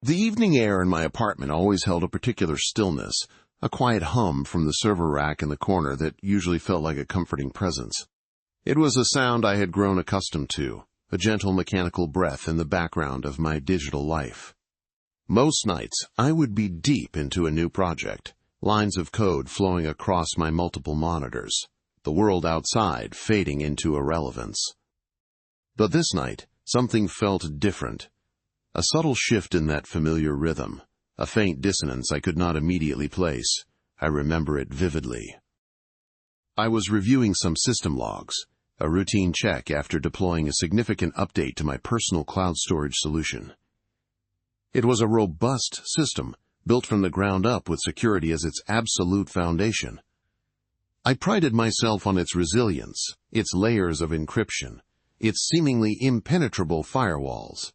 The evening air in my apartment always held a particular stillness, a quiet hum from the server rack in the corner that usually felt like a comforting presence. It was a sound I had grown accustomed to, a gentle mechanical breath in the background of my digital life. Most nights, I would be deep into a new project, lines of code flowing across my multiple monitors, the world outside fading into irrelevance. But this night, something felt different. A subtle shift in that familiar rhythm, a faint dissonance I could not immediately place. I remember it vividly. I was reviewing some system logs, a routine check after deploying a significant update to my personal cloud storage solution. It was a robust system, built from the ground up with security as its absolute foundation. I prided myself on its resilience, its layers of encryption, its seemingly impenetrable firewalls.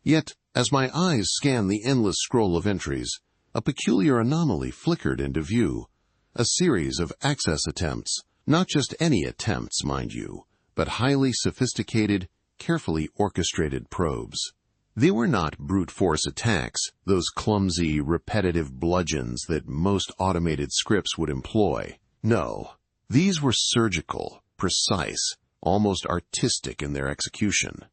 Yet, as my eyes scanned the endless scroll of entries, a peculiar anomaly flickered into view. A series of access attempts, not just any attempts, mind you, but highly sophisticated, carefully orchestrated probes. They were not brute force attacks, those clumsy, repetitive bludgeons that most automated scripts would employ. No, these were surgical, precise, almost artistic in their execution.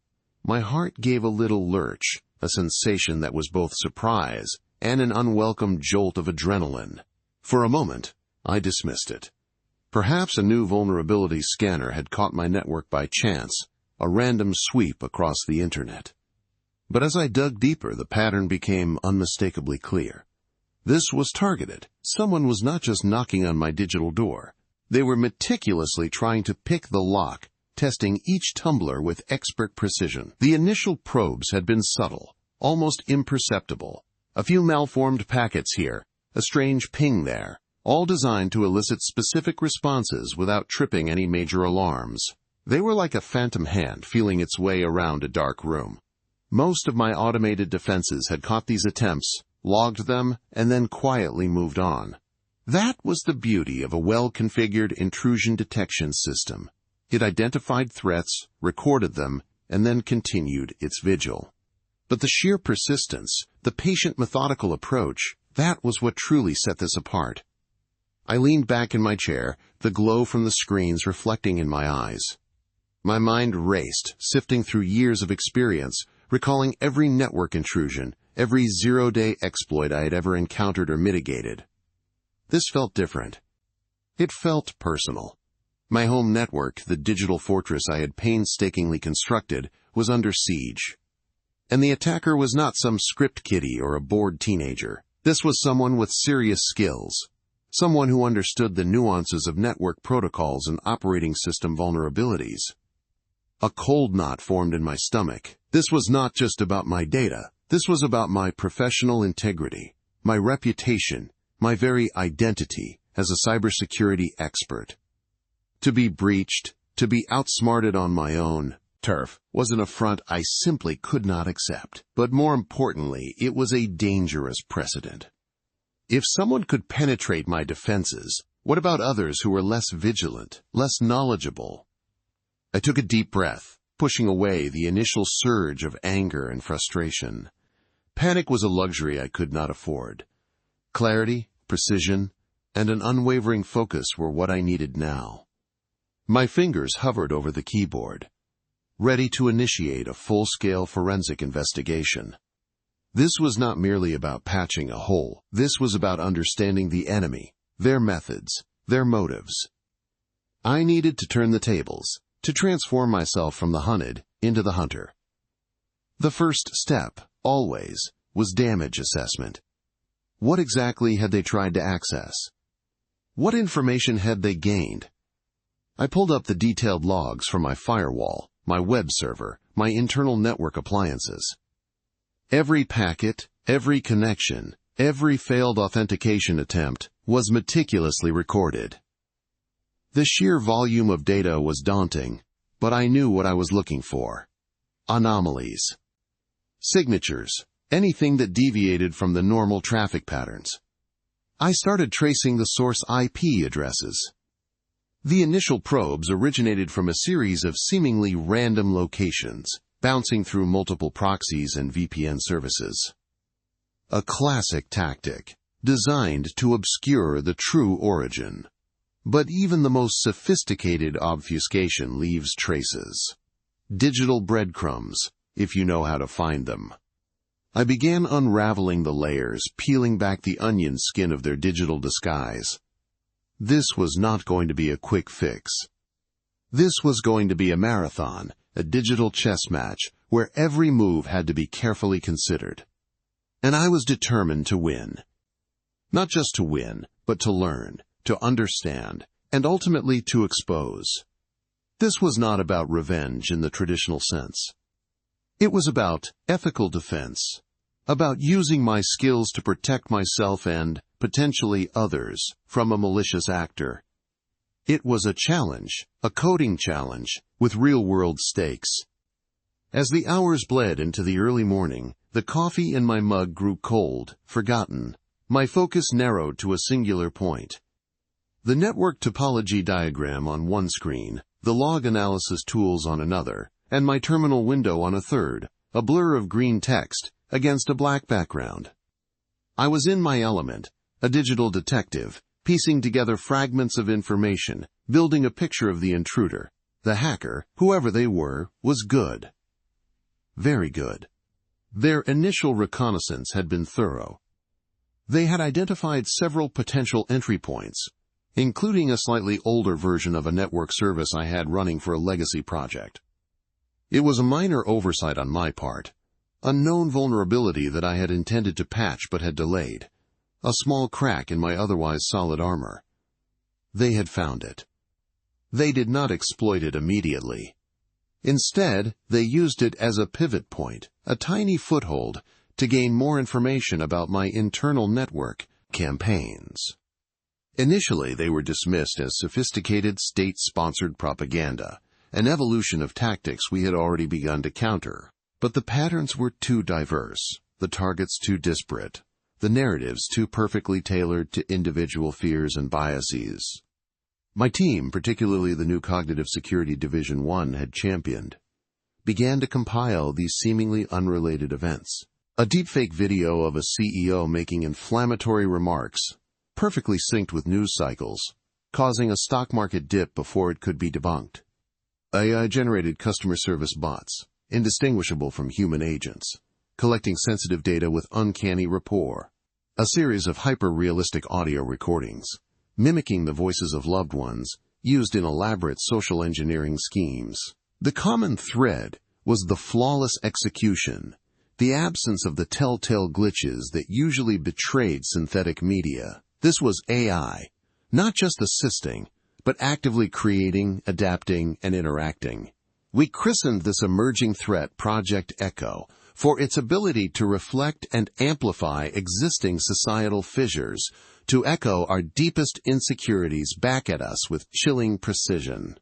My heart gave a little lurch, a sensation that was both surprise and an unwelcome jolt of adrenaline. For a moment, I dismissed it. Perhaps a new vulnerability scanner had caught my network by chance, a random sweep across the internet. But as I dug deeper, the pattern became unmistakably clear. This was targeted. Someone was not just knocking on my digital door. They were meticulously trying to pick the lock, testing each tumbler with expert precision. The initial probes had been subtle, almost imperceptible. A few malformed packets here, a strange ping there, all designed to elicit specific responses without tripping any major alarms. They were like a phantom hand feeling its way around a dark room. Most of my automated defenses had caught these attempts, logged them, and then quietly moved on. That was the beauty of a well-configured intrusion detection system. It identified threats, recorded them, and then continued its vigil. But the sheer persistence, the patient methodical approach, that was what truly set this apart. I leaned back in my chair, the glow from the screens reflecting in my eyes. My mind raced, sifting through years of experience, recalling every network intrusion, every zero-day exploit I had ever encountered or mitigated. This felt different. It felt personal. My home network, the digital fortress I had painstakingly constructed, was under siege. And the attacker was not some script kiddie or a bored teenager. This was someone with serious skills. Someone who understood the nuances of network protocols and operating system vulnerabilities. A cold knot formed in my stomach. This was not just about my data. This was about my professional integrity, my reputation, my very identity as a cybersecurity expert. To be breached, to be outsmarted on my own turf, was an affront I simply could not accept. But more importantly, it was a dangerous precedent. If someone could penetrate my defenses, what about others who were less vigilant, less knowledgeable? I took a deep breath, pushing away the initial surge of anger and frustration. Panic was a luxury I could not afford. Clarity, precision, and an unwavering focus were what I needed now. My fingers hovered over the keyboard, ready to initiate a full-scale forensic investigation. This was not merely about patching a hole. This was about understanding the enemy, their methods, their motives. I needed to turn the tables, to transform myself from the hunted into the hunter. The first step, always, was damage assessment. What exactly had they tried to access? What information had they gained? I pulled up the detailed logs from my firewall, my web server, my internal network appliances. Every packet, every connection, every failed authentication attempt was meticulously recorded. The sheer volume of data was daunting, but I knew what I was looking for. Anomalies. Signatures, anything that deviated from the normal traffic patterns. I started tracing the source IP addresses. The initial probes originated from a series of seemingly random locations, bouncing through multiple proxies and VPN services. A classic tactic, designed to obscure the true origin. But even the most sophisticated obfuscation leaves traces. Digital breadcrumbs, if you know how to find them. I began unraveling the layers, peeling back the onion skin of their digital disguise. This was not going to be a quick fix. This was going to be a marathon, a digital chess match, where every move had to be carefully considered. And I was determined to win. Not just to win, but to learn, to understand, and ultimately to expose. This was not about revenge in the traditional sense. It was about ethical defense, about using my skills to protect myself and, potentially others, from a malicious actor. It was a challenge, a coding challenge, with real-world stakes. As the hours bled into the early morning, the coffee in my mug grew cold, forgotten. My focus narrowed to a singular point. The network topology diagram on one screen, the log analysis tools on another, and my terminal window on a third, a blur of green text, against a black background. I was in my element, a digital detective, piecing together fragments of information, building a picture of the intruder. The hacker, whoever they were, was good. Very good. Their initial reconnaissance had been thorough. They had identified several potential entry points, including a slightly older version of a network service I had running for a legacy project. It was a minor oversight on my part, a known vulnerability that I had intended to patch but had delayed, a small crack in my otherwise solid armor. They had found it. They did not exploit it immediately. Instead, they used it as a pivot point, a tiny foothold, to gain more information about my internal network campaigns. Initially, they were dismissed as sophisticated state-sponsored propaganda, an evolution of tactics we had already begun to counter. But the patterns were too diverse, the targets too disparate, the narratives too perfectly tailored to individual fears and biases. My team, particularly the new Cognitive Security Division 1 had championed, began to compile these seemingly unrelated events. A deepfake video of a CEO making inflammatory remarks, perfectly synced with news cycles, causing a stock market dip before it could be debunked. AI-generated customer service bots, indistinguishable from human agents, collecting sensitive data with uncanny rapport. A series of hyper-realistic audio recordings, mimicking the voices of loved ones, used in elaborate social engineering schemes. The common thread was the flawless execution, the absence of the telltale glitches that usually betrayed synthetic media. This was AI, not just assisting, but actively creating, adapting, and interacting. We christened this emerging threat Project Echo for its ability to reflect and amplify existing societal fissures, to echo our deepest insecurities back at us with chilling precision.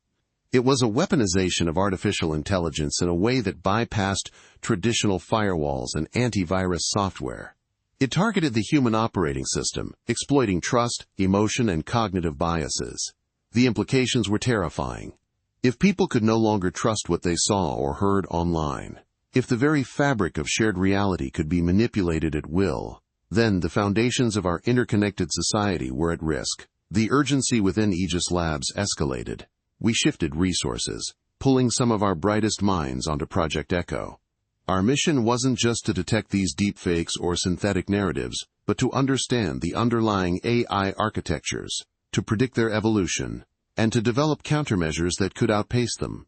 It was a weaponization of artificial intelligence in a way that bypassed traditional firewalls and antivirus software. It targeted the human operating system, exploiting trust, emotion, and cognitive biases. The implications were terrifying. If people could no longer trust what they saw or heard online, if the very fabric of shared reality could be manipulated at will, then the foundations of our interconnected society were at risk. The urgency within Aegis Labs escalated. We shifted resources, pulling some of our brightest minds onto Project Echo. Our mission wasn't just to detect these deepfakes or synthetic narratives, but to understand the underlying AI architectures, to predict their evolution, and to develop countermeasures that could outpace them.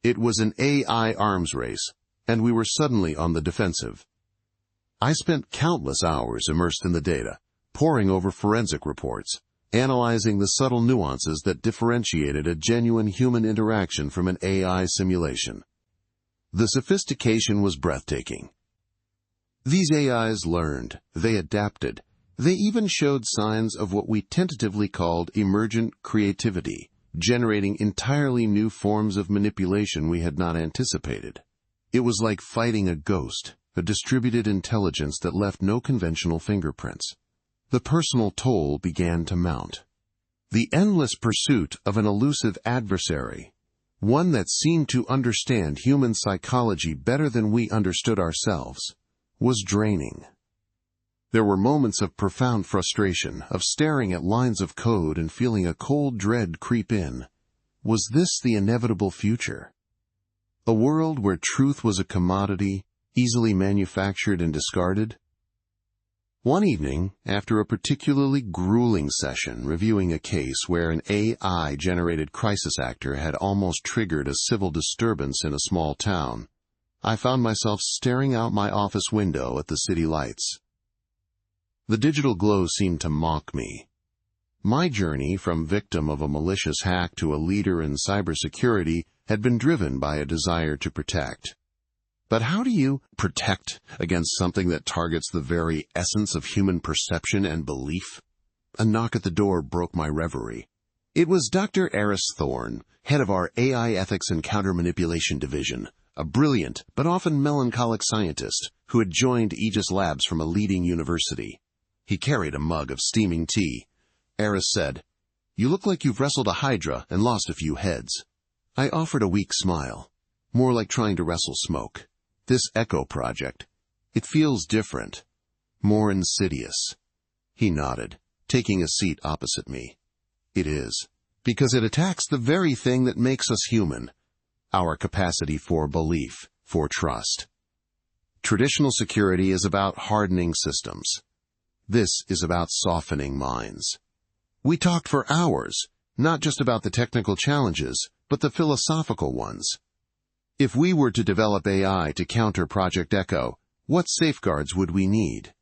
It was an AI arms race, and we were suddenly on the defensive. I spent countless hours immersed in the data, poring over forensic reports, analyzing the subtle nuances that differentiated a genuine human interaction from an AI simulation. The sophistication was breathtaking. These AIs learned, they adapted, they even showed signs of what we tentatively called emergent creativity, generating entirely new forms of manipulation we had not anticipated. It was like fighting a ghost, a distributed intelligence that left no conventional fingerprints. The personal toll began to mount. The endless pursuit of an elusive adversary, one that seemed to understand human psychology better than we understood ourselves, was draining. There were moments of profound frustration, of staring at lines of code and feeling a cold dread creep in. Was this the inevitable future? A world where truth was a commodity, easily manufactured and discarded? One evening, after a particularly grueling session reviewing a case where an AI-generated crisis actor had almost triggered a civil disturbance in a small town, I found myself staring out my office window at the city lights. The digital glow seemed to mock me. My journey from victim of a malicious hack to a leader in cybersecurity had been driven by a desire to protect. But how do you protect against something that targets the very essence of human perception and belief? A knock at the door broke my reverie. It was Dr. Eris Thorne, head of our AI Ethics and Counter-Manipulation Division, a brilliant but often melancholic scientist who had joined Aegis Labs from a leading university. He carried a mug of steaming tea. Eris said, "You look like you've wrestled a hydra and lost a few heads." I offered a weak smile, more like trying to wrestle smoke. This Echo project, it feels different, more insidious. He nodded, taking a seat opposite me. It is, because it attacks the very thing that makes us human, our capacity for belief, for trust. Traditional security is about hardening systems. This is about softening minds. We talked for hours, not just about the technical challenges, but the philosophical ones. If we were to develop AI to counter Project Echo, what safeguards would we need?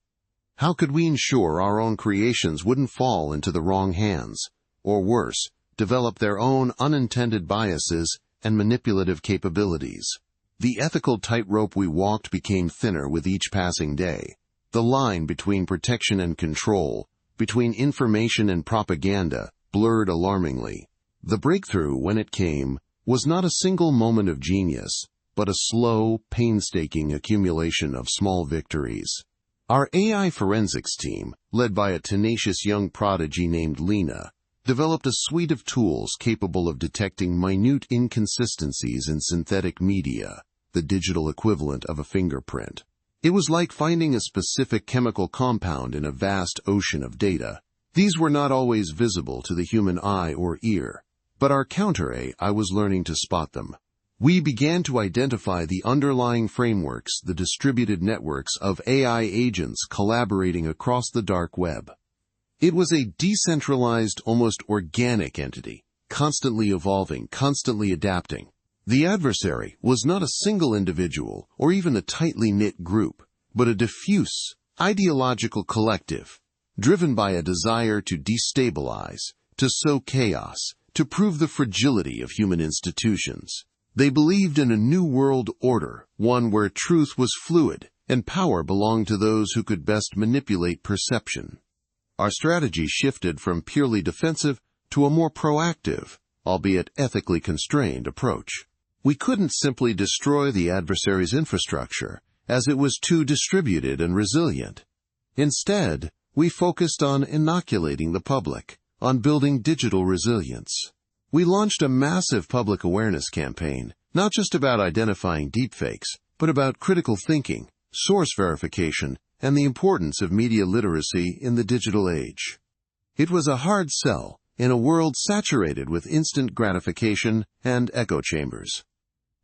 How could we ensure our own creations wouldn't fall into the wrong hands, or worse, develop their own unintended biases and manipulative capabilities? The ethical tightrope we walked became thinner with each passing day. The line between protection and control, between information and propaganda, blurred alarmingly. The breakthrough, when it came, was not a single moment of genius, but a slow, painstaking accumulation of small victories. Our AI forensics team, led by a tenacious young prodigy named Lena, developed a suite of tools capable of detecting minute inconsistencies in synthetic media, the digital equivalent of a fingerprint. It was like finding a specific chemical compound in a vast ocean of data. These were not always visible to the human eye or ear, but our counter-AI was learning to spot them. We began to identify the underlying frameworks, the distributed networks of AI agents collaborating across the dark web. It was a decentralized, almost organic entity, constantly evolving, constantly adapting. The adversary was not a single individual or even a tightly knit group, but a diffuse, ideological collective, driven by a desire to destabilize, to sow chaos, to prove the fragility of human institutions. They believed in a new world order, one where truth was fluid and power belonged to those who could best manipulate perception. Our strategy shifted from purely defensive to a more proactive, albeit ethically constrained approach. We couldn't simply destroy the adversary's infrastructure, as it was too distributed and resilient. Instead, we focused on inoculating the public, on building digital resilience. We launched a massive public awareness campaign, not just about identifying deepfakes, but about critical thinking, source verification, and the importance of media literacy in the digital age. It was a hard sell in a world saturated with instant gratification and echo chambers.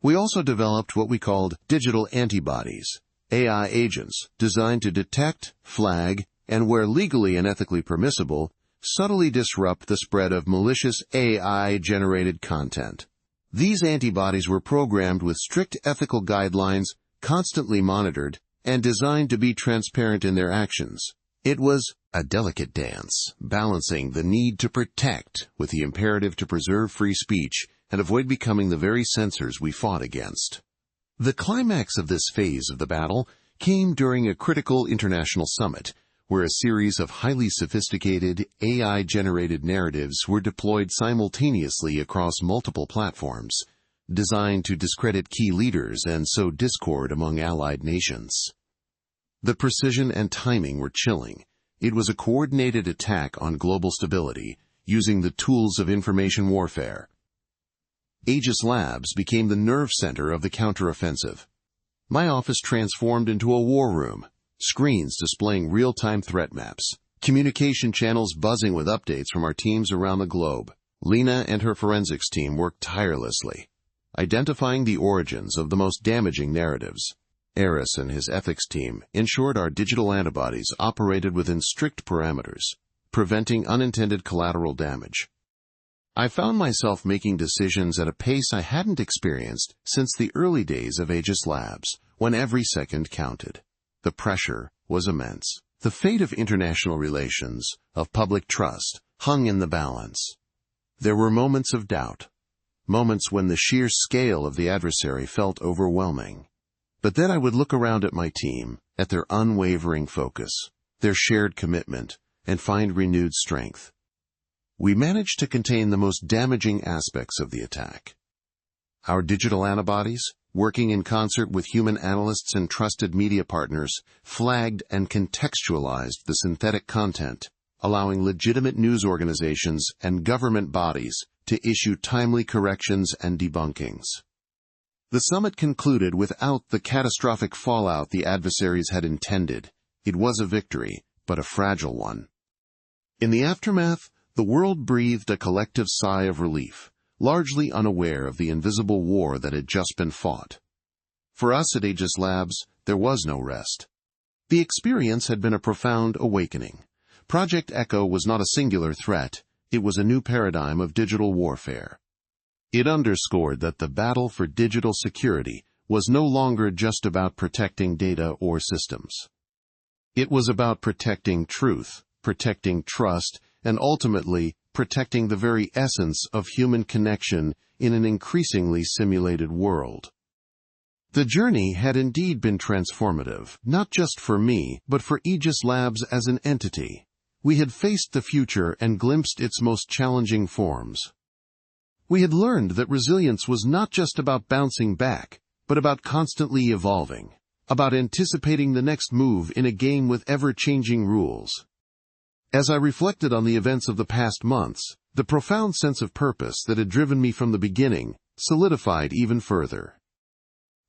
We also developed what we called digital antibodies, AI agents designed to detect, flag, and where legally and ethically permissible, subtly disrupt the spread of malicious AI-generated content. These antibodies were programmed with strict ethical guidelines, constantly monitored, and designed to be transparent in their actions. It was a delicate dance, balancing the need to protect with the imperative to preserve free speech and avoid becoming the very censors we fought against. The climax of this phase of the battle came during a critical international summit, where a series of highly sophisticated AI-generated narratives were deployed simultaneously across multiple platforms, designed to discredit key leaders and sow discord among allied nations. The precision and timing were chilling. It was a coordinated attack on global stability, using the tools of information warfare. Aegis Labs became the nerve center of the counteroffensive. My office transformed into a war room, screens displaying real-time threat maps, communication channels buzzing with updates from our teams around the globe. Lena and her forensics team worked tirelessly, identifying the origins of the most damaging narratives. Eris and his ethics team ensured our digital antibodies operated within strict parameters, preventing unintended collateral damage. I found myself making decisions at a pace I hadn't experienced since the early days of Aegis Labs, when every second counted. The pressure was immense. The fate of international relations, of public trust, hung in the balance. There were moments of doubt, moments when the sheer scale of the adversary felt overwhelming. But then I would look around at my team, at their unwavering focus, their shared commitment, and find renewed strength. We managed to contain the most damaging aspects of the attack. Our digital antibodies, working in concert with human analysts and trusted media partners, flagged and contextualized the synthetic content, allowing legitimate news organizations and government bodies to issue timely corrections and debunkings. The summit concluded without the catastrophic fallout the adversaries had intended. It was a victory, but a fragile one. In the aftermath, the world breathed a collective sigh of relief, largely unaware of the invisible war that had just been fought. For us at Aegis Labs, there was no rest. The experience had been a profound awakening. Project Echo was not a singular threat, it was a new paradigm of digital warfare. It underscored that the battle for digital security was no longer just about protecting data or systems. It was about protecting truth, protecting trust, and ultimately protecting the very essence of human connection in an increasingly simulated world. The journey had indeed been transformative, not just for me, but for Aegis Labs as an entity. We had faced the future and glimpsed its most challenging forms. We had learned that resilience was not just about bouncing back, but about constantly evolving, about anticipating the next move in a game with ever-changing rules. As I reflected on the events of the past months, the profound sense of purpose that had driven me from the beginning solidified even further.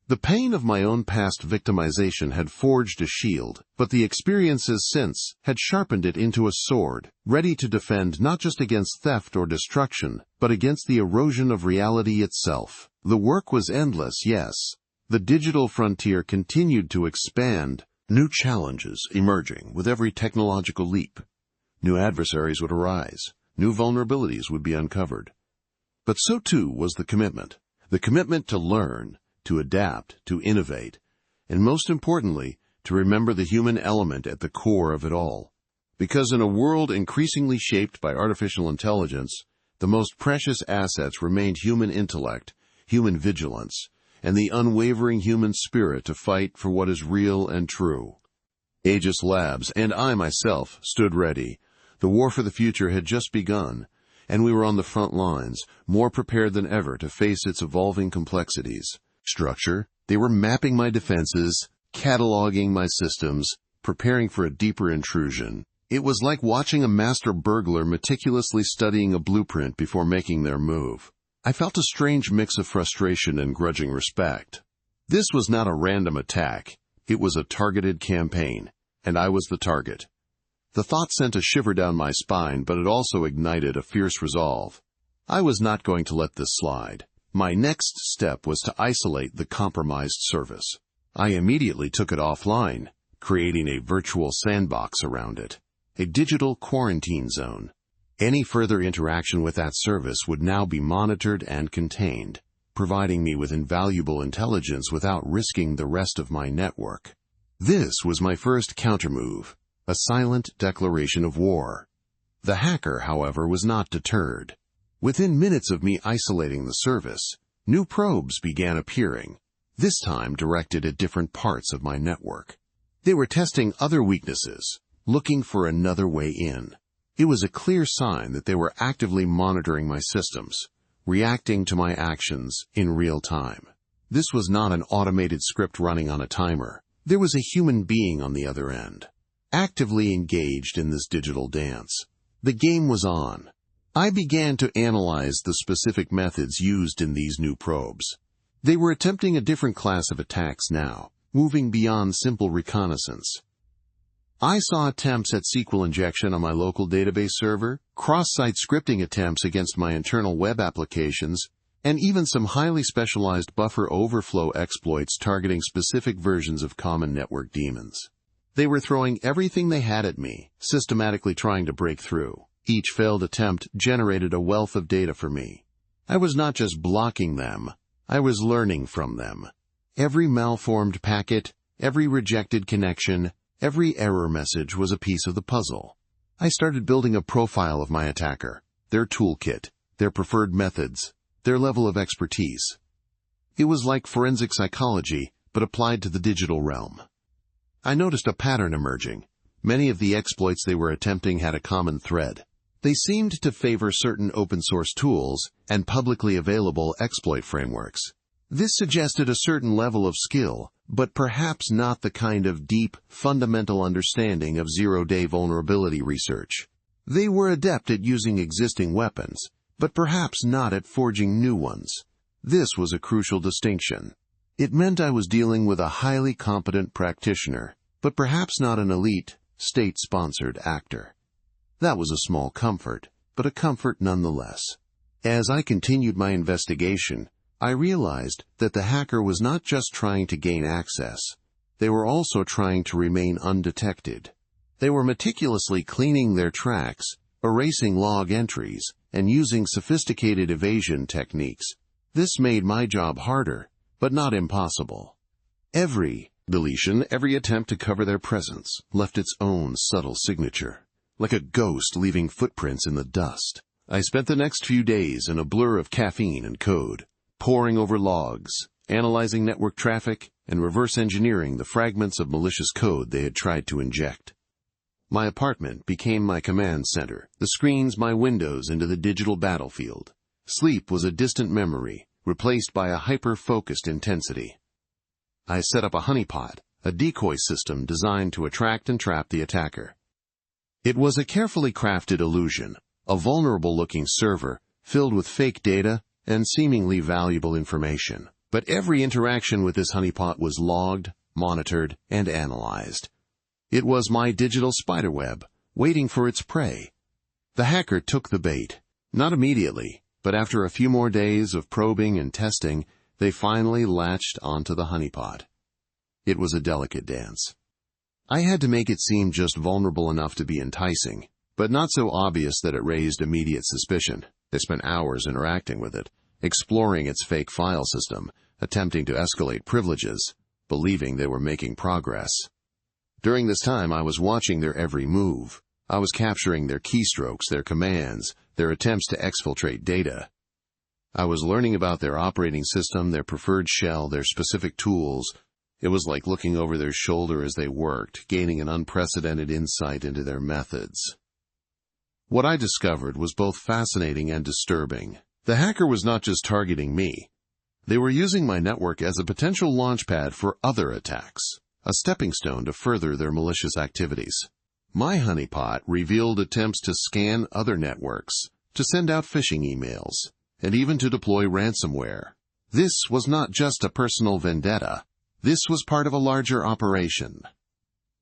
The pain of my own past victimization had forged a shield, but the experiences since had sharpened it into a sword, ready to defend not just against theft or destruction, but against the erosion of reality itself. The work was endless, yes. The digital frontier continued to expand, new challenges emerging with every technological leap. New adversaries would arise, new vulnerabilities would be uncovered. But so too was the commitment to learn, to adapt, to innovate, and most importantly, to remember the human element at the core of it all. Because in a world increasingly shaped by artificial intelligence, the most precious assets remained human intellect, human vigilance, and the unwavering human spirit to fight for what is real and true. Aegis Labs and I myself stood ready. The war for the future had just begun, and we were on the front lines, more prepared than ever to face its evolving complexities. Structure, they were mapping my defenses, cataloging my systems, preparing for a deeper intrusion. It was like watching a master burglar meticulously studying a blueprint before making their move. I felt a strange mix of frustration and grudging respect. This was not a random attack. It was a targeted campaign, and I was the target. The thought sent a shiver down my spine, but it also ignited a fierce resolve. I was not going to let this slide. My next step was to isolate the compromised service. I immediately took it offline, creating a virtual sandbox around it, a digital quarantine zone. Any further interaction with that service would now be monitored and contained, providing me with invaluable intelligence without risking the rest of my network. This was my first countermove. A silent declaration of war. The hacker, however, was not deterred. Within minutes of me isolating the service, new probes began appearing, this time directed at different parts of my network. They were testing other weaknesses, looking for another way in. It was a clear sign that they were actively monitoring my systems, reacting to my actions in real time. This was not an automated script running on a timer. There was a human being on the other end, actively engaged in this digital dance. The game was on. I began to analyze the specific methods used in these new probes. They were attempting a different class of attacks now, moving beyond simple reconnaissance. I saw attempts at SQL injection on my local database server, cross-site scripting attempts against my internal web applications, and even some highly specialized buffer overflow exploits targeting specific versions of common network daemons. They were throwing everything they had at me, systematically trying to break through. Each failed attempt generated a wealth of data for me. I was not just blocking them, I was learning from them. Every malformed packet, every rejected connection, every error message was a piece of the puzzle. I started building a profile of my attacker, their toolkit, their preferred methods, their level of expertise. It was like forensic psychology, but applied to the digital realm. I noticed a pattern emerging. Many of the exploits they were attempting had a common thread. They seemed to favor certain open-source tools and publicly available exploit frameworks. This suggested a certain level of skill, but perhaps not the kind of deep, fundamental understanding of zero-day vulnerability research. They were adept at using existing weapons, but perhaps not at forging new ones. This was a crucial distinction. It meant I was dealing with a highly competent practitioner, but perhaps not an elite, state-sponsored actor. That was a small comfort, but a comfort nonetheless. As I continued my investigation, I realized that the hacker was not just trying to gain access. They were also trying to remain undetected. They were meticulously cleaning their tracks, erasing log entries, and using sophisticated evasion techniques. This made my job harder, but not impossible. Every deletion, every attempt to cover their presence, left its own subtle signature, like a ghost leaving footprints in the dust. I spent the next few days in a blur of caffeine and code, poring over logs, analyzing network traffic, and reverse engineering the fragments of malicious code they had tried to inject. My apartment became my command center, the screens my windows into the digital battlefield. Sleep was a distant memory, replaced by a hyper-focused intensity. I set up a honeypot, a decoy system designed to attract and trap the attacker. It was a carefully crafted illusion, a vulnerable-looking server filled with fake data and seemingly valuable information. But every interaction with this honeypot was logged, monitored, and analyzed. It was my digital spiderweb, waiting for its prey. The hacker took the bait. Not immediately, but after a few more days of probing and testing, they finally latched onto the honeypot. It was a delicate dance. I had to make it seem just vulnerable enough to be enticing, but not so obvious that it raised immediate suspicion. They spent hours interacting with it, exploring its fake file system, attempting to escalate privileges, believing they were making progress. During this time, I was watching their every move. I was capturing their keystrokes, their commands, their attempts to exfiltrate data. I was learning about their operating system, their preferred shell, their specific tools. It was like looking over their shoulder as they worked, gaining an unprecedented insight into their methods. What I discovered was both fascinating and disturbing. The hacker was not just targeting me. They were using my network as a potential launchpad for other attacks, a stepping stone to further their malicious activities. My honeypot revealed attempts to scan other networks, to send out phishing emails, and even to deploy ransomware. This was not just a personal vendetta. This was part of a larger operation.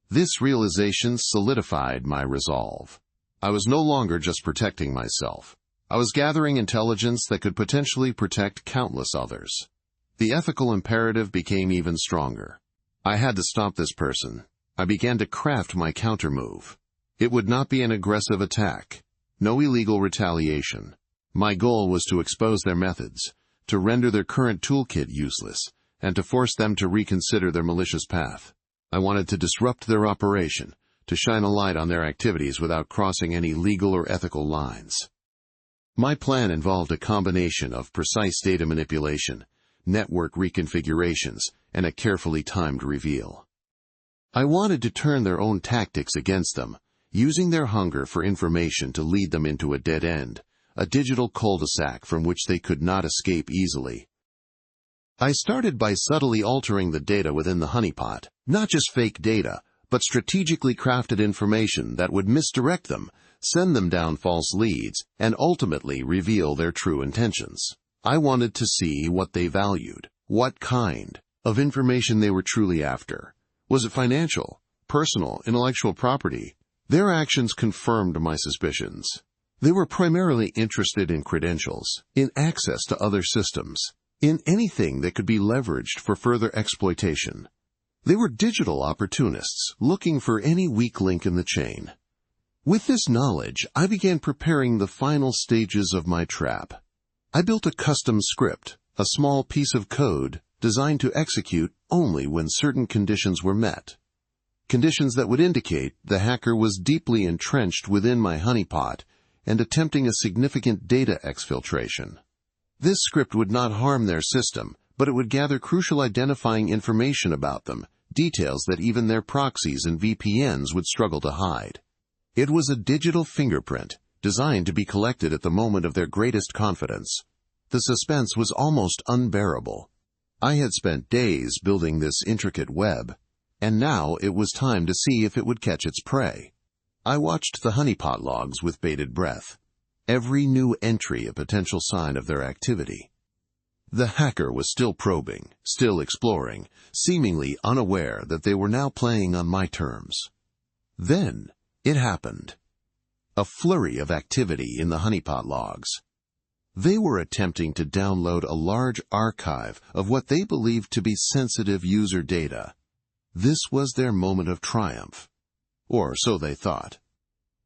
This realization solidified my resolve. I was no longer just protecting myself. I was gathering intelligence that could potentially protect countless others. The ethical imperative became even stronger. I had to stop this person. I began to craft my countermove. It would not be an aggressive attack. No illegal retaliation. My goal was to expose their methods, to render their current toolkit useless, and to force them to reconsider their malicious path. I wanted to disrupt their operation, to shine a light on their activities without crossing any legal or ethical lines. My plan involved a combination of precise data manipulation, network reconfigurations, and a carefully timed reveal. I wanted to turn their own tactics against them, using their hunger for information to lead them into a dead end, a digital cul-de-sac from which they could not escape easily. I started by subtly altering the data within the honeypot, not just fake data, but strategically crafted information that would misdirect them, send them down false leads, and ultimately reveal their true intentions. I wanted to see what they valued, what kind of information they were truly after. Was it financial, personal, intellectual property, their actions confirmed my suspicions. They were primarily interested in credentials, in access to other systems, in anything that could be leveraged for further exploitation. They were digital opportunists looking for any weak link in the chain. With this knowledge, I began preparing the final stages of my trap. I built a custom script, a small piece of code designed to execute only when certain conditions were met. Conditions that would indicate the hacker was deeply entrenched within my honeypot and attempting a significant data exfiltration. This script would not harm their system, but it would gather crucial identifying information about them, details that even their proxies and VPNs would struggle to hide. It was a digital fingerprint, designed to be collected at the moment of their greatest confidence. The suspense was almost unbearable. I had spent days building this intricate web, and now it was time to see if it would catch its prey. I watched the honeypot logs with bated breath, every new entry a potential sign of their activity. The hacker was still probing, still exploring, seemingly unaware that they were now playing on my terms. Then it happened. A flurry of activity in the honeypot logs. They were attempting to download a large archive of what they believed to be sensitive user data. This was their moment of triumph. Or so they thought.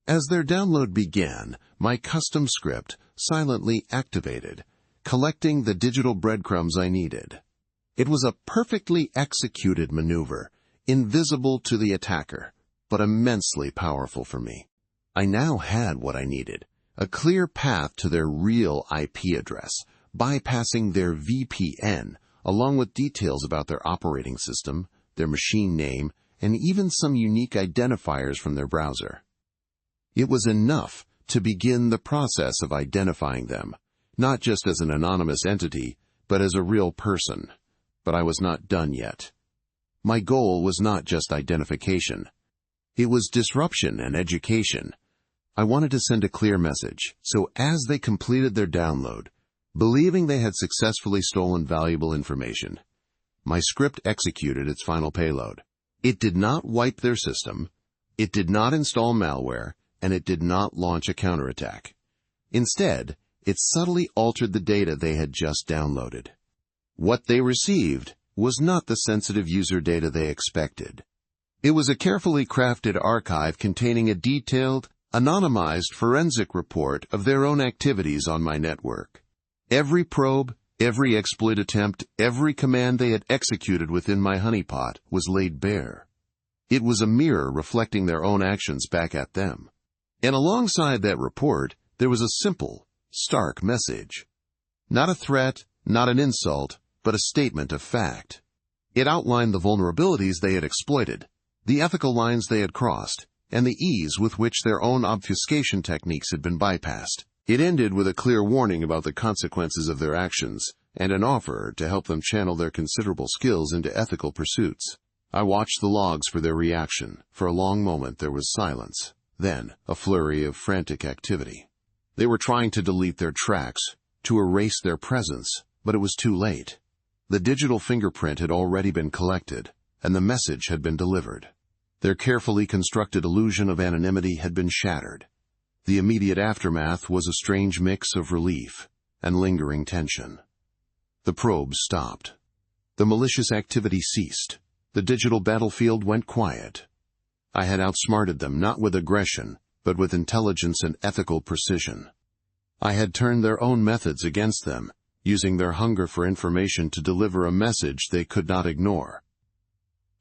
As their download began, my custom script silently activated, collecting the digital breadcrumbs I needed. It was a perfectly executed maneuver, invisible to the attacker, but immensely powerful for me. I now had what I needed, a clear path to their real IP address, bypassing their VPN, along with details about their operating system, their machine name, and even some unique identifiers from their browser. It was enough to begin the process of identifying them, not just as an anonymous entity, but as a real person. But I was not done yet. My goal was not just identification. It was disruption and education. I wanted to send a clear message, so as they completed their download, believing they had successfully stolen valuable information, my script executed its final payload. It did not wipe their system, it did not install malware, and it did not launch a counterattack. Instead, it subtly altered the data they had just downloaded. What they received was not the sensitive user data they expected. It was a carefully crafted archive containing a detailed, anonymized forensic report of their own activities on my network. Every probe, every exploit attempt, every command they had executed within my honeypot was laid bare. It was a mirror reflecting their own actions back at them. And alongside that report, there was a simple, stark message. Not a threat, not an insult, but a statement of fact. It outlined the vulnerabilities they had exploited, the ethical lines they had crossed, and the ease with which their own obfuscation techniques had been bypassed. It ended with a clear warning about the consequences of their actions, and an offer to help them channel their considerable skills into ethical pursuits. I watched the logs for their reaction. For a long moment there was silence. Then, a flurry of frantic activity. They were trying to delete their tracks, to erase their presence, but it was too late. The digital fingerprint had already been collected, and the message had been delivered. Their carefully constructed illusion of anonymity had been shattered. The immediate aftermath was a strange mix of relief and lingering tension. The probes stopped. The malicious activity ceased. The digital battlefield went quiet. I had outsmarted them not with aggression, but with intelligence and ethical precision. I had turned their own methods against them, using their hunger for information to deliver a message they could not ignore.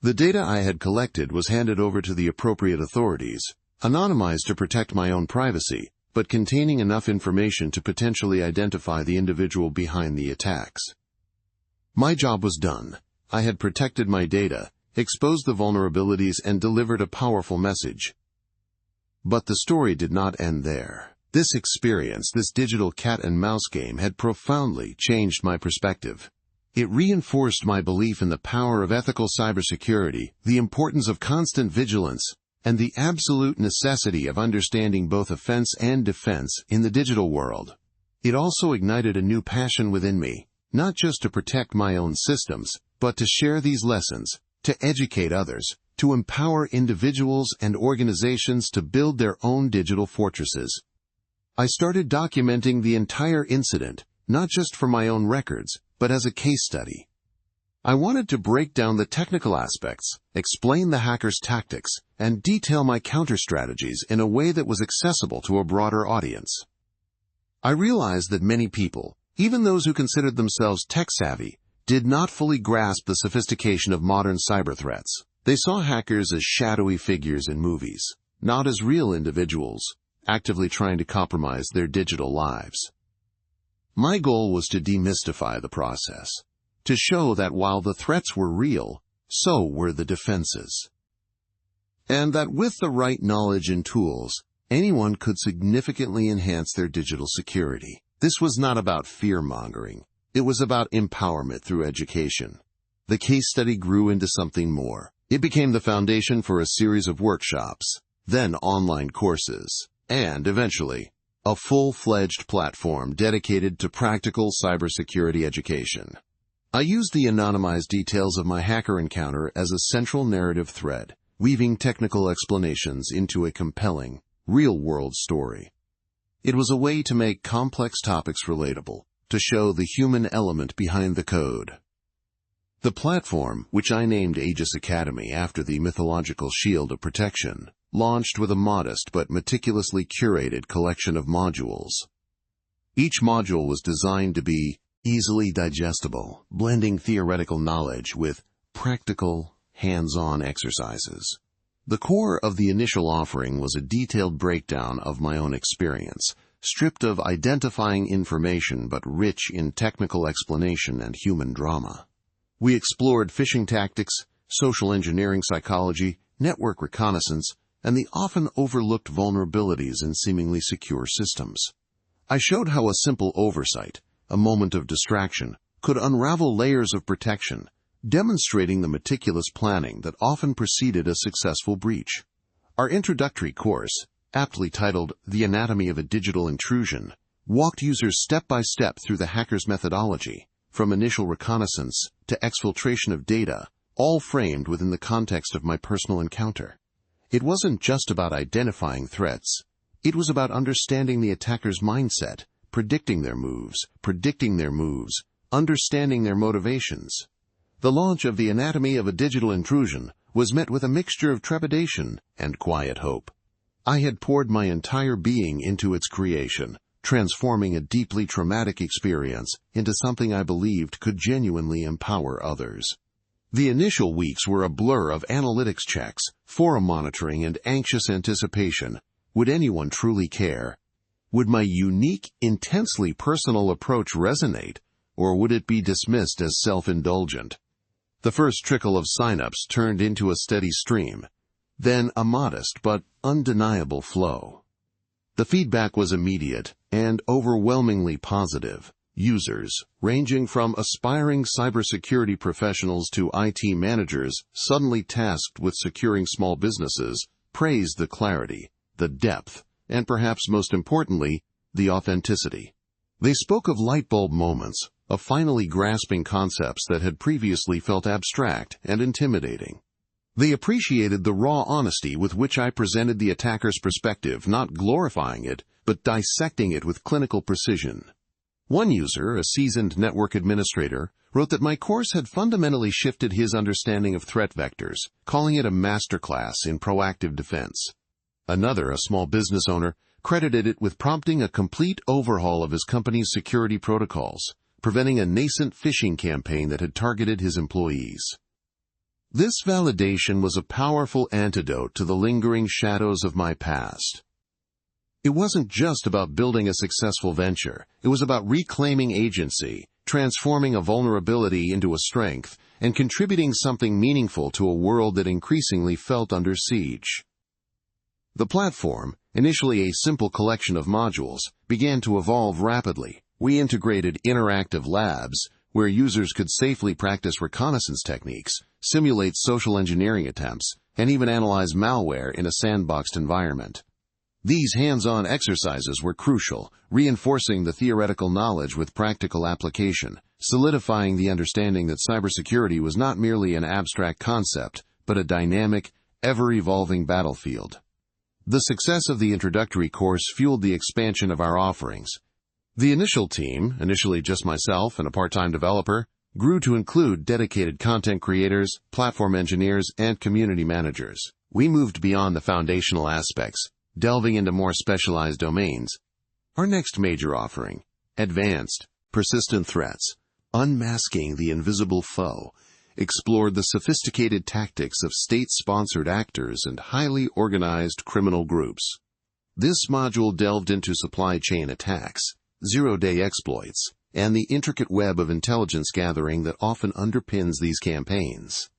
The data I had collected was handed over to the appropriate authorities, anonymized to protect my own privacy, but containing enough information to potentially identify the individual behind the attacks. My job was done. I had protected my data, exposed the vulnerabilities, and delivered a powerful message. But the story did not end there. This experience, this digital cat-and-mouse game, had profoundly changed my perspective. It reinforced my belief in the power of ethical cybersecurity, the importance of constant vigilance, and the absolute necessity of understanding both offense and defense in the digital world. It also ignited a new passion within me, not just to protect my own systems, but to share these lessons, to educate others, to empower individuals and organizations to build their own digital fortresses. I started documenting the entire incident, not just for my own records, but as a case study. I wanted to break down the technical aspects, explain the hackers' tactics, and detail my counter-strategies in a way that was accessible to a broader audience. I realized that many people, even those who considered themselves tech-savvy, did not fully grasp the sophistication of modern cyber threats. They saw hackers as shadowy figures in movies, not as real individuals, actively trying to compromise their digital lives. My goal was to demystify the process, to show that while the threats were real, so were the defenses. And that with the right knowledge and tools, anyone could significantly enhance their digital security. This was not about fear-mongering. It was about empowerment through education. The case study grew into something more. It became the foundation for a series of workshops, then online courses, and eventually, a full-fledged platform dedicated to practical cybersecurity education. I used the anonymized details of my hacker encounter as a central narrative thread, weaving technical explanations into a compelling, real-world story. It was a way to make complex topics relatable, to show the human element behind the code. The platform, which I named Aegis Academy after the mythological shield of protection, launched with a modest but meticulously curated collection of modules. Each module was designed to be easily digestible, blending theoretical knowledge with practical, hands-on exercises. The core of the initial offering was a detailed breakdown of my own experience, stripped of identifying information but rich in technical explanation and human drama. We explored phishing tactics, social engineering psychology, network reconnaissance, and the often overlooked vulnerabilities in seemingly secure systems. I showed how a simple oversight, a moment of distraction, could unravel layers of protection, demonstrating the meticulous planning that often preceded a successful breach. Our introductory course, aptly titled The Anatomy of a Digital Intrusion, walked users step by step through the hacker's methodology, from initial reconnaissance to exfiltration of data, all framed within the context of my personal encounter. It wasn't just about identifying threats. It was about understanding the attacker's mindset, predicting their moves, understanding their motivations. The launch of The Anatomy of a Digital Intrusion was met with a mixture of trepidation and quiet hope. I had poured my entire being into its creation, transforming a deeply traumatic experience into something I believed could genuinely empower others. The initial weeks were a blur of analytics checks, forum monitoring, and anxious anticipation. Would anyone truly care? Would my unique, intensely personal approach resonate, or would it be dismissed as self-indulgent? The first trickle of sign-ups turned into a steady stream, then a modest but undeniable flow. The feedback was immediate and overwhelmingly positive. Users, ranging from aspiring cybersecurity professionals to IT managers suddenly tasked with securing small businesses, praised the clarity, the depth, and perhaps most importantly, the authenticity. They spoke of lightbulb moments, of finally grasping concepts that had previously felt abstract and intimidating. They appreciated the raw honesty with which I presented the attacker's perspective, not glorifying it, but dissecting it with clinical precision. One user, a seasoned network administrator, wrote that my course had fundamentally shifted his understanding of threat vectors, calling it a masterclass in proactive defense. Another, a small business owner, credited it with prompting a complete overhaul of his company's security protocols, preventing a nascent phishing campaign that had targeted his employees. This validation was a powerful antidote to the lingering shadows of my past. It wasn't just about building a successful venture. It was about reclaiming agency, transforming a vulnerability into a strength, and contributing something meaningful to a world that increasingly felt under siege. The platform, initially a simple collection of modules, began to evolve rapidly. We integrated interactive labs, where users could safely practice reconnaissance techniques, simulate social engineering attempts, and even analyze malware in a sandboxed environment. These hands-on exercises were crucial, reinforcing the theoretical knowledge with practical application, solidifying the understanding that cybersecurity was not merely an abstract concept, but a dynamic, ever-evolving battlefield. The success of the introductory course fueled the expansion of our offerings. The initial team, initially just myself and a part-time developer, grew to include dedicated content creators, platform engineers, and community managers. We moved beyond the foundational aspects, delving into more specialized domains. Our next major offering, Advanced Persistent Threats, Unmasking the Invisible Foe, explored the sophisticated tactics of state-sponsored actors and highly organized criminal groups. This module delved into supply chain attacks, zero-day exploits, and the intricate web of intelligence gathering that often underpins these campaigns.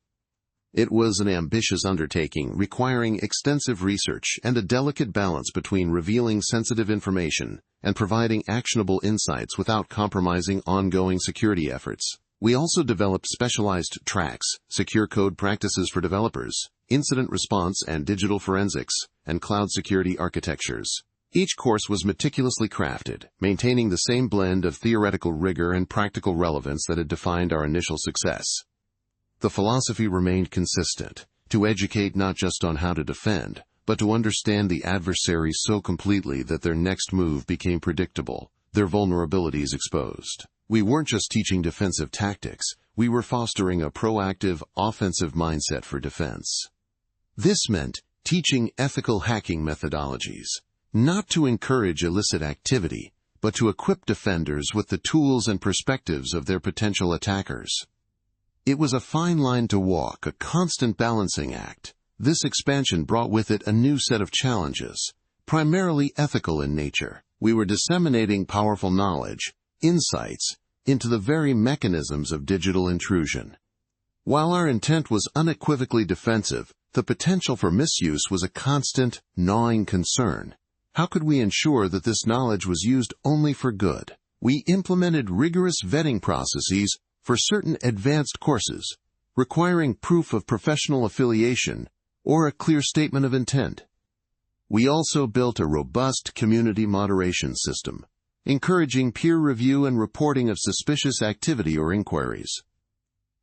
It was an ambitious undertaking requiring extensive research and a delicate balance between revealing sensitive information and providing actionable insights without compromising ongoing security efforts. We also developed specialized tracks, secure code practices for developers, incident response and digital forensics, and cloud security architectures. Each course was meticulously crafted, maintaining the same blend of theoretical rigor and practical relevance that had defined our initial success. The philosophy remained consistent, to educate not just on how to defend, but to understand the adversary so completely that their next move became predictable, their vulnerabilities exposed. We weren't just teaching defensive tactics, we were fostering a proactive, offensive mindset for defense. This meant teaching ethical hacking methodologies, not to encourage illicit activity, but to equip defenders with the tools and perspectives of their potential attackers. It was a fine line to walk, a constant balancing act. This expansion brought with it a new set of challenges, primarily ethical in nature. We were disseminating powerful knowledge, insights, into the very mechanisms of digital intrusion. While our intent was unequivocally defensive, the potential for misuse was a constant, gnawing concern. How could we ensure that this knowledge was used only for good? We implemented rigorous vetting processes for certain advanced courses, requiring proof of professional affiliation or a clear statement of intent. We also built a robust community moderation system, encouraging peer review and reporting of suspicious activity or inquiries.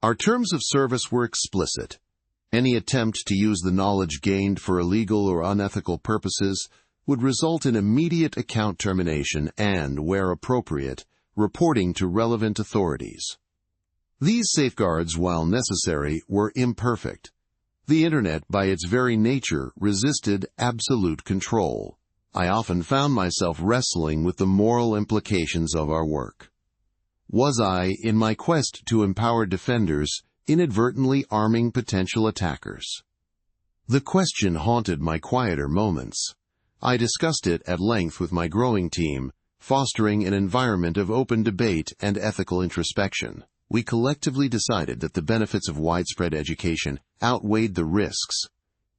Our terms of service were explicit. Any attempt to use the knowledge gained for illegal or unethical purposes would result in immediate account termination and, where appropriate, reporting to relevant authorities. These safeguards, while necessary, were imperfect. The Internet, by its very nature, resisted absolute control. I often found myself wrestling with the moral implications of our work. Was I, in my quest to empower defenders, inadvertently arming potential attackers? The question haunted my quieter moments. I discussed it at length with my growing team, fostering an environment of open debate and ethical introspection. We collectively decided that the benefits of widespread education outweighed the risks,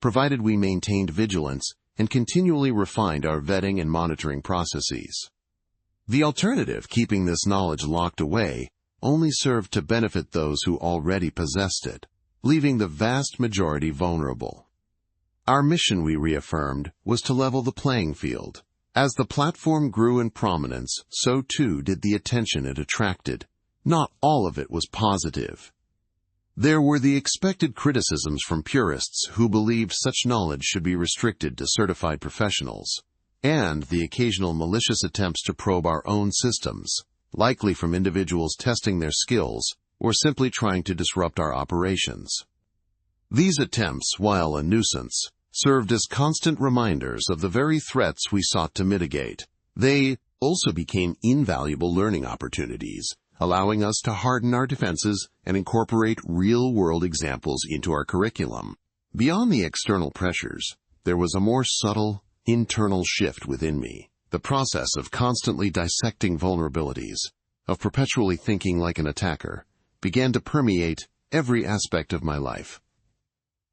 provided we maintained vigilance and continually refined our vetting and monitoring processes. The alternative, keeping this knowledge locked away, only served to benefit those who already possessed it, leaving the vast majority vulnerable. Our mission, we reaffirmed, was to level the playing field. As the platform grew in prominence, so too did the attention it attracted. Not all of it was positive. There were the expected criticisms from purists who believed such knowledge should be restricted to certified professionals, and the occasional malicious attempts to probe our own systems, likely from individuals testing their skills or simply trying to disrupt our operations. These attempts, while a nuisance, served as constant reminders of the very threats we sought to mitigate. They also became invaluable learning opportunities, allowing us to harden our defenses and incorporate real-world examples into our curriculum. Beyond the external pressures, there was a more subtle, internal shift within me. The process of constantly dissecting vulnerabilities, of perpetually thinking like an attacker, began to permeate every aspect of my life.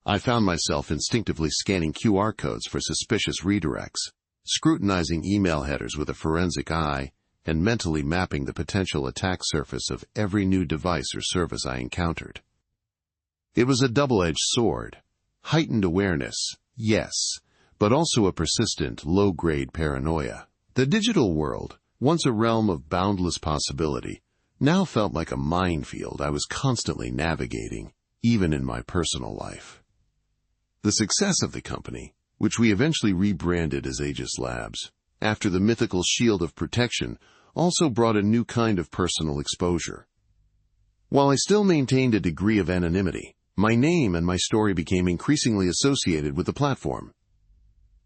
I found myself instinctively scanning QR codes for suspicious redirects, scrutinizing email headers with a forensic eye, and mentally mapping the potential attack surface of every new device or service I encountered. It was a double-edged sword. Heightened awareness, yes, but also a persistent, low-grade paranoia. The digital world, once a realm of boundless possibility, now felt like a minefield I was constantly navigating, even in my personal life. The success of the company, which we eventually rebranded as Aegis Labs, after the mythical shield of protection, also brought a new kind of personal exposure. While I still maintained a degree of anonymity, my name and my story became increasingly associated with the platform.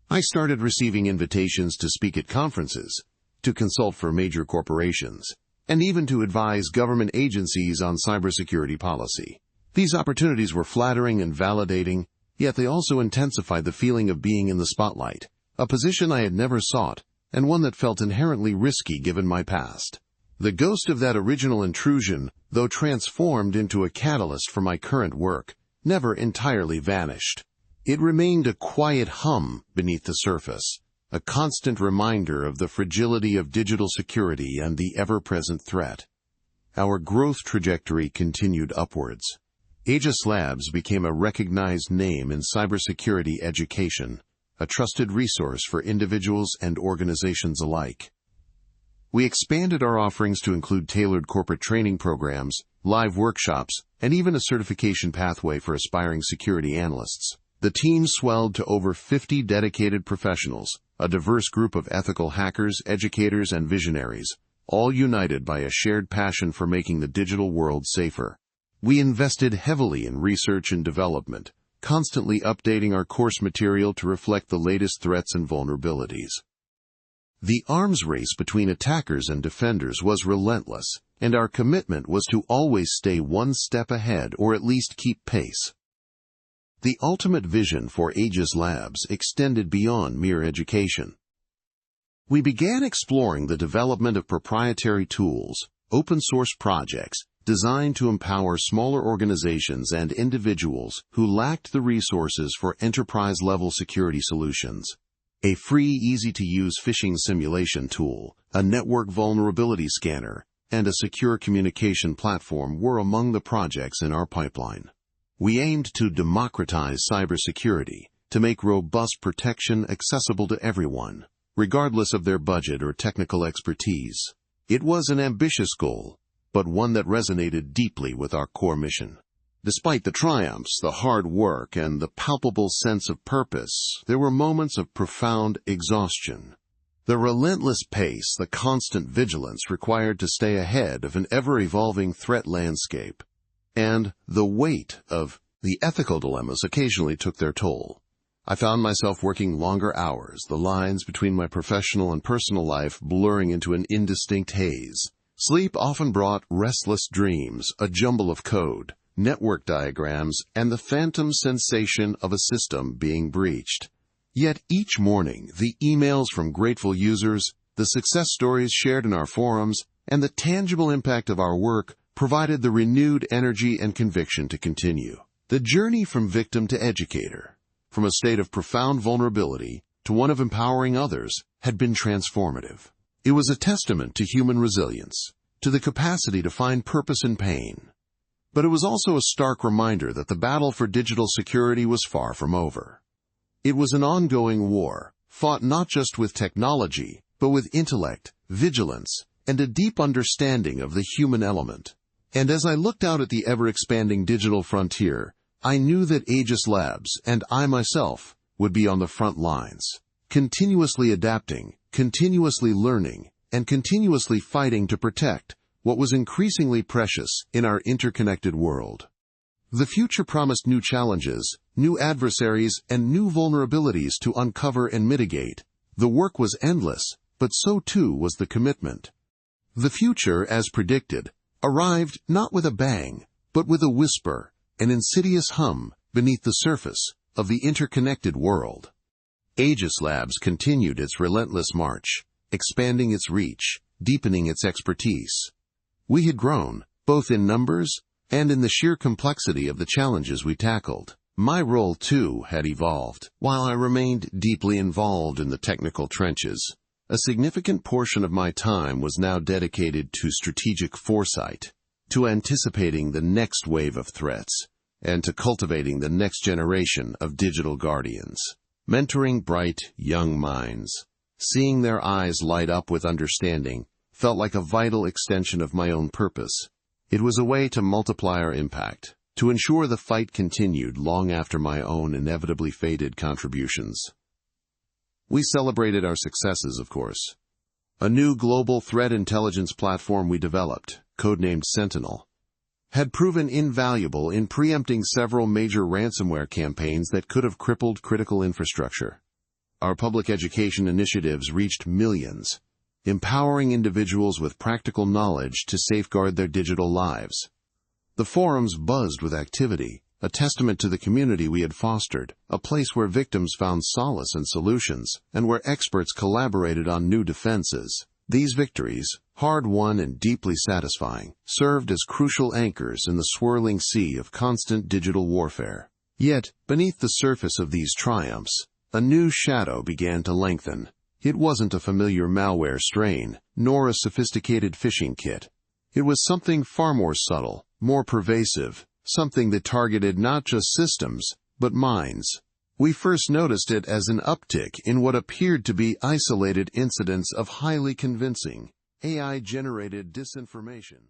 I started receiving invitations to speak at conferences, to consult for major corporations, and even to advise government agencies on cybersecurity policy. These opportunities were flattering and validating, yet they also intensified the feeling of being in the spotlight, a position I had never sought, and one that felt inherently risky given my past. The ghost of that original intrusion, though transformed into a catalyst for my current work, never entirely vanished. It remained a quiet hum beneath the surface, a constant reminder of the fragility of digital security and the ever-present threat. Our growth trajectory continued upwards. Aegis Labs became a recognized name in cybersecurity education, a trusted resource for individuals and organizations alike. We expanded our offerings to include tailored corporate training programs, live workshops, and even a certification pathway for aspiring security analysts. The team swelled to over 50 dedicated professionals, a diverse group of ethical hackers, educators, and visionaries, all united by a shared passion for making the digital world safer. We invested heavily in research and development, constantly updating our course material to reflect the latest threats and vulnerabilities. The arms race between attackers and defenders was relentless, and our commitment was to always stay one step ahead or at least keep pace. The ultimate vision for Aegis Labs extended beyond mere education. We began exploring the development of proprietary tools, open-source projects, designed to empower smaller organizations and individuals who lacked the resources for enterprise-level security solutions. A free, easy-to-use phishing simulation tool, a network vulnerability scanner, and a secure communication platform were among the projects in our pipeline. We aimed to democratize cybersecurity, to make robust protection accessible to everyone, regardless of their budget or technical expertise. It was an ambitious goal, but one that resonated deeply with our core mission. Despite the triumphs, the hard work, and the palpable sense of purpose, there were moments of profound exhaustion. The relentless pace, the constant vigilance required to stay ahead of an ever-evolving threat landscape, and the weight of the ethical dilemmas occasionally took their toll. I found myself working longer hours, the lines between my professional and personal life blurring into an indistinct haze. Sleep often brought restless dreams, a jumble of code, network diagrams, and the phantom sensation of a system being breached. Yet each morning, the emails from grateful users, the success stories shared in our forums, and the tangible impact of our work provided the renewed energy and conviction to continue. The journey from victim to educator, from a state of profound vulnerability to one of empowering others, had been transformative. It was a testament to human resilience, to the capacity to find purpose in pain. But it was also a stark reminder that the battle for digital security was far from over. It was an ongoing war, fought not just with technology, but with intellect, vigilance, and a deep understanding of the human element. And as I looked out at the ever-expanding digital frontier, I knew that Aegis Labs and I myself would be on the front lines, continuously adapting, continuously learning, and continuously fighting to protect what was increasingly precious in our interconnected world. The future promised new challenges, new adversaries, and new vulnerabilities to uncover and mitigate. The work was endless, but so too was the commitment. The future, as predicted, arrived not with a bang, but with a whisper, an insidious hum beneath the surface of the interconnected world. Aegis Labs continued its relentless march, expanding its reach, deepening its expertise. We had grown, both in numbers and in the sheer complexity of the challenges we tackled. My role, too, had evolved. While I remained deeply involved in the technical trenches, a significant portion of my time was now dedicated to strategic foresight, to anticipating the next wave of threats, and to cultivating the next generation of digital guardians. Mentoring bright, young minds, seeing their eyes light up with understanding, felt like a vital extension of my own purpose. It was a way to multiply our impact, to ensure the fight continued long after my own inevitably faded contributions. We celebrated our successes, of course. A new global threat intelligence platform we developed, codenamed Sentinel, had proven invaluable in preempting several major ransomware campaigns that could have crippled critical infrastructure. Our public education initiatives reached millions, empowering individuals with practical knowledge to safeguard their digital lives. The forums buzzed with activity, a testament to the community we had fostered, a place where victims found solace and solutions, and where experts collaborated on new defenses. These victories, hard-won and deeply satisfying, served as crucial anchors in the swirling sea of constant digital warfare. Yet, beneath the surface of these triumphs, a new shadow began to lengthen. It wasn't a familiar malware strain, nor a sophisticated phishing kit. It was something far more subtle, more pervasive, something that targeted not just systems, but minds. We first noticed it as an uptick in what appeared to be isolated incidents of highly convincing, AI-generated disinformation.